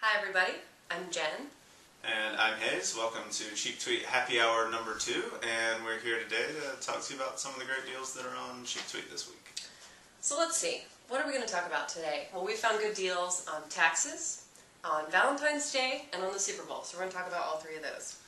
Hi everybody, I'm Jen. And I'm Hayes. Welcome to CheapTweet Happy Hour number 2, and we're here today to talk to you about some of the great deals that are on CheapTweet this week. So let's see, what are we going to talk about today? Well, we found good deals on taxes, on Valentine's Day, and on the Super Bowl, so we're going to talk about all three of those.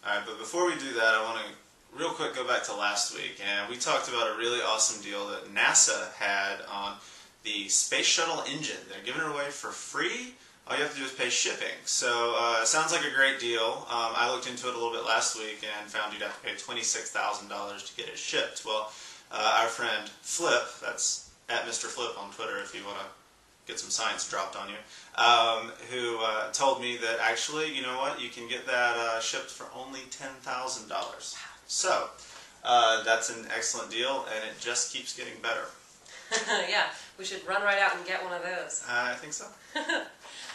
Alright, but before we do that, I want to real quick go back to last week, and we talked about a really awesome deal that NASA had on the Space Shuttle engine. They're giving it away for free. All you have to do is pay shipping. So it sounds like a great deal. I looked into it a little bit last week and found you'd have to pay $26,000 to get it shipped. Well, our friend Flip, that's at Mr. Flip on Twitter if you want to get some science dropped on you, who told me that actually, you know what, you can get that shipped for only $10,000. So that's an excellent deal, and it just keeps getting better. Yeah, we should run right out and get one of those. I think so.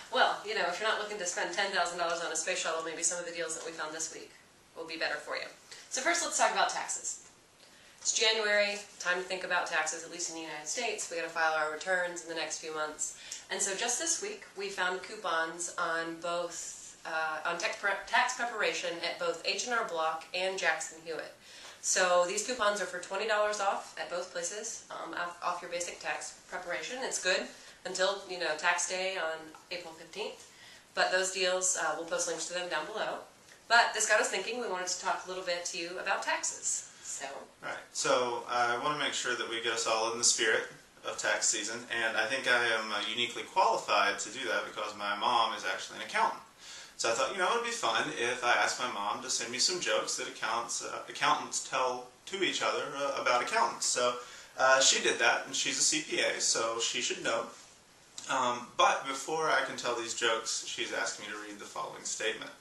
Well, you know, if you're not looking to spend $10,000 on a space shuttle, maybe some of the deals that we found this week will be better for you. So first, let's talk about taxes. It's January, time to think about taxes, at least in the United States. We got to file our returns in the next few months. And so just this week, we found coupons on both, tax preparation at both H&R Block and Jackson Hewitt. So these coupons are for $20 off at both places, off your basic tax preparation. It's good until, you know, tax day on April 15th. But those deals, we'll post links to them down below. But this got us thinking. We wanted to talk a little bit to you about taxes. Right. So I want to make sure that we get us all in the spirit of tax season, and I think I am uniquely qualified to do that because my mom is actually an accountant. So I thought, you know, it would be fun if I asked my mom to send me some jokes that accountants tell to each other about accountants. So she did that, and she's a CPA, so she should know. But before I can tell these jokes, she's asked me to read the following statement.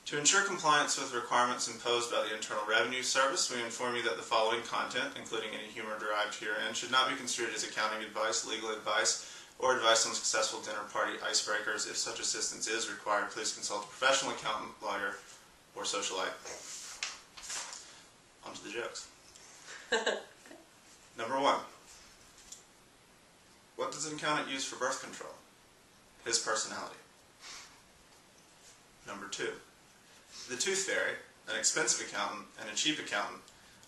To ensure compliance with requirements imposed by the Internal Revenue Service, we inform you that the following content, including any humor derived herein, should not be construed as accounting advice, legal advice, or advice on successful dinner party icebreakers. If such assistance is required, please consult a professional accountant, lawyer, or socialite. On to the jokes. Number 1. What does an accountant use for birth control? His personality. Number 2. The Tooth Fairy, an expensive accountant, and a cheap accountant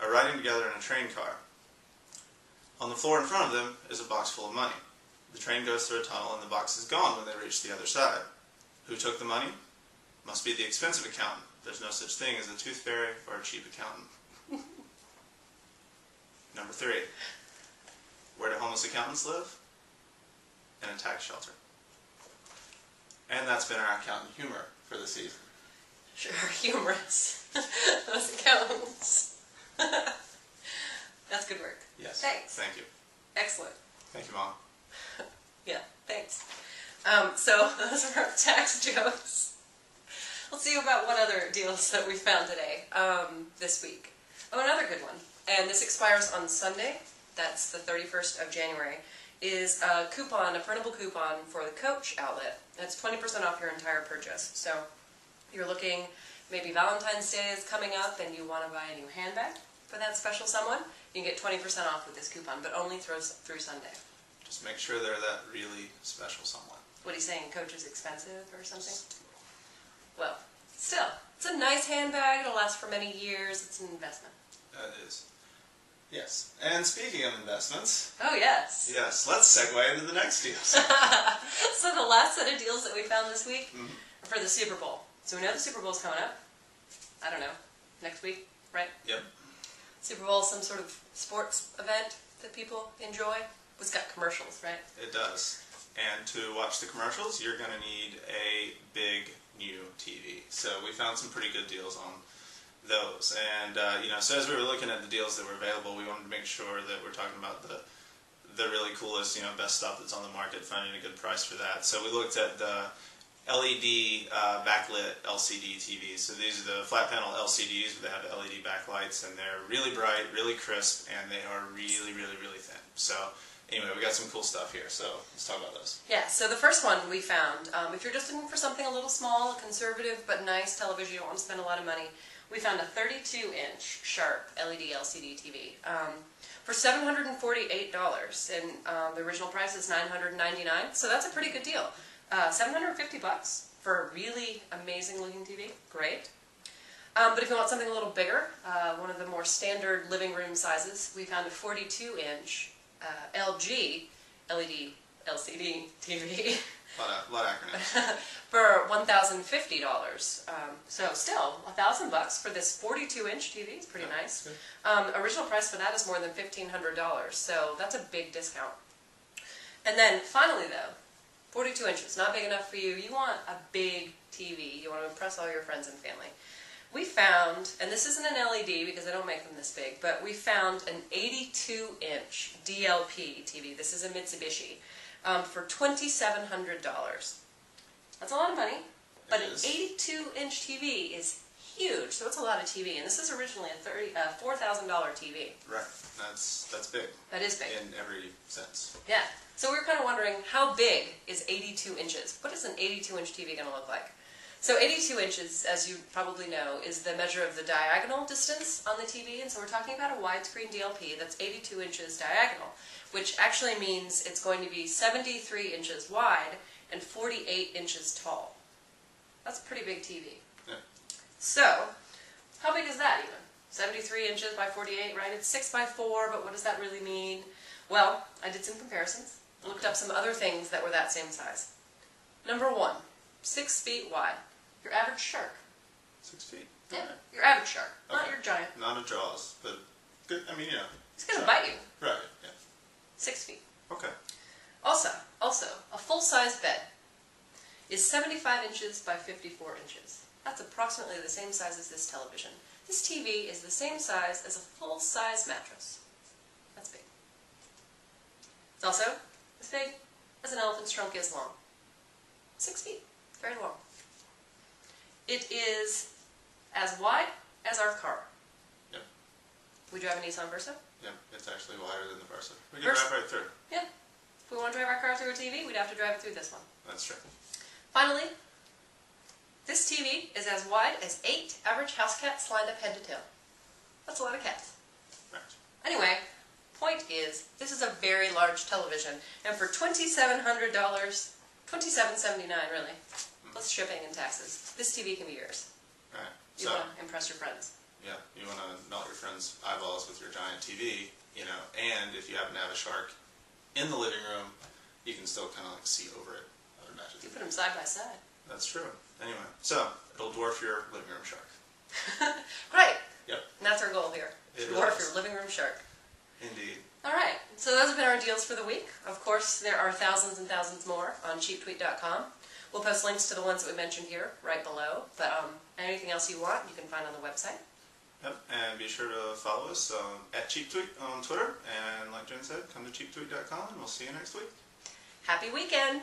are riding together in a train car. On the floor in front of them is a box full of money. The train goes through a tunnel and the box is gone when they reach the other side. Who took the money? Must be the expensive accountant. There's no such thing as a tooth fairy or a cheap accountant. Number 3. Where do homeless accountants live? In a tax shelter. And that's been our accountant humor for the season. Sure, humorous. Those accountants. That's good work. Yes. Thanks. Thank you. Excellent. Thank you, Mom. Yeah, thanks. So those are our tax jokes. Let's see about what other deals that we found today, this week. Oh, another good one. And this expires on Sunday. That's the 31st of January. Is a coupon, a printable coupon for the Coach outlet. That's 20% off your entire purchase. So you're looking, maybe Valentine's Day is coming up and you want to buy a new handbag for that special someone, you can get 20% off with this coupon, but only through Sunday. Just make sure they're that really special someone. What are you saying, Coach is expensive or something? Well, still, it's a nice handbag, it'll last for many years, it's an investment. It is. Yes. And speaking of investments... Oh, yes. Yes, let's segue into the next deal. So the last set of deals that we found this week are for the Super Bowl. So we know the Super Bowl's coming up. I don't know, next week, right? Yep. Super Bowl is some sort of sports event that people enjoy. It's got commercials, right? It does. And to watch the commercials, you're going to need a big new TV. So we found some pretty good deals on those. And, you know, so as we were looking at the deals that were available, we wanted to make sure that we're talking about the really coolest, you know, best stuff that's on the market, finding a good price for that. So we looked at the LED backlit LCD TVs. So these are the flat panel LCDs, but they have LED backlights, and they're really bright, really crisp, and they are really, really, really thin. So anyway, we got some cool stuff here, so let's talk about those. Yeah, so the first one we found, if you're just looking for something a little small, a conservative but nice television, you don't want to spend a lot of money, we found a 32-inch Sharp LED LCD TV for $748, and the original price is $999, so that's a pretty good deal. $750 for a really amazing looking TV. Great. But if you want something a little bigger, one of the more standard living room sizes, we found a 42-inch LG LED LCD TV A lot of acronyms. for $1,050. So still, $1,000 for this 42-inch TV is pretty nice. Original price for that is more than $1,500, so that's a big discount. And then finally though, 42 inches, not big enough for you. You want a big TV. You want to impress all your friends and family. We found, and this isn't an LED because I don't make them this big, but we found an 82-inch DLP TV. This is a Mitsubishi for $2,700. That's a lot of money, but an 82-inch TV is huge, so it's a lot of TV. And this is originally a $4,000 TV. Right. That's big. That is big. In every sense. Yeah. So we were kind of wondering, how big is 82 inches? What is an 82-inch TV going to look like? So 82 inches, as you probably know, is the measure of the diagonal distance on the TV, and so we're talking about a widescreen DLP that's 82 inches diagonal, which actually means it's going to be 73 inches wide and 48 inches tall. That's a pretty big TV. Yeah. So, how big is that even? 73 inches by 48, right? It's 6 by 4, but what does that really mean? Well, I did some comparisons, looked up some other things that were that same size. Number 1, 6 feet wide. Your average shark. 6 feet? Yeah, Okay. your average shark, not Okay. your giant. Not a Jaws, but good. I mean, He's going to bite you. Right, yeah. 6 feet. Okay. Also, a full-size bed is 75 inches by 54 inches. That's approximately the same size as this television. This TV is the same size as a full-size mattress. That's big. It's also as big as an elephant's trunk is long. 6 feet. Very long. It is as wide as our car. Yep. We drive a Nissan Versa. Yep, it's actually wider than the Versa. We can Versa. drive right through. Yeah. If we want to drive our car through a TV, we'd have to drive it through this one. That's true. Finally, this TV is as wide as 8 average house cats lined up head to tail. That's a lot of cats. Right. Anyway, point is, this is a very large television, and for $2,700, $2,779 really, plus shipping and taxes, this TV can be yours. Right. You want to impress your friends. Yeah, you want to melt your friends' eyeballs with your giant TV, and if you happen to have a shark in the living room, you can still kind of like see over it, I would imagine. You put them side by side. That's true. Anyway, so it'll dwarf your living room shark. Right. Yep. And that's our goal here. It Dwarf is. your living room shark. Indeed. All right. So those have been our deals for the week. Of course, there are thousands and thousands more on CheapTweet.com. We'll post links to the ones that we mentioned here right below. But anything else you want, you can find on the website. Yep, and be sure to follow us at CheapTweet on Twitter. And like Jen said, come to CheapTweet.com, and we'll see you next week. Happy weekend!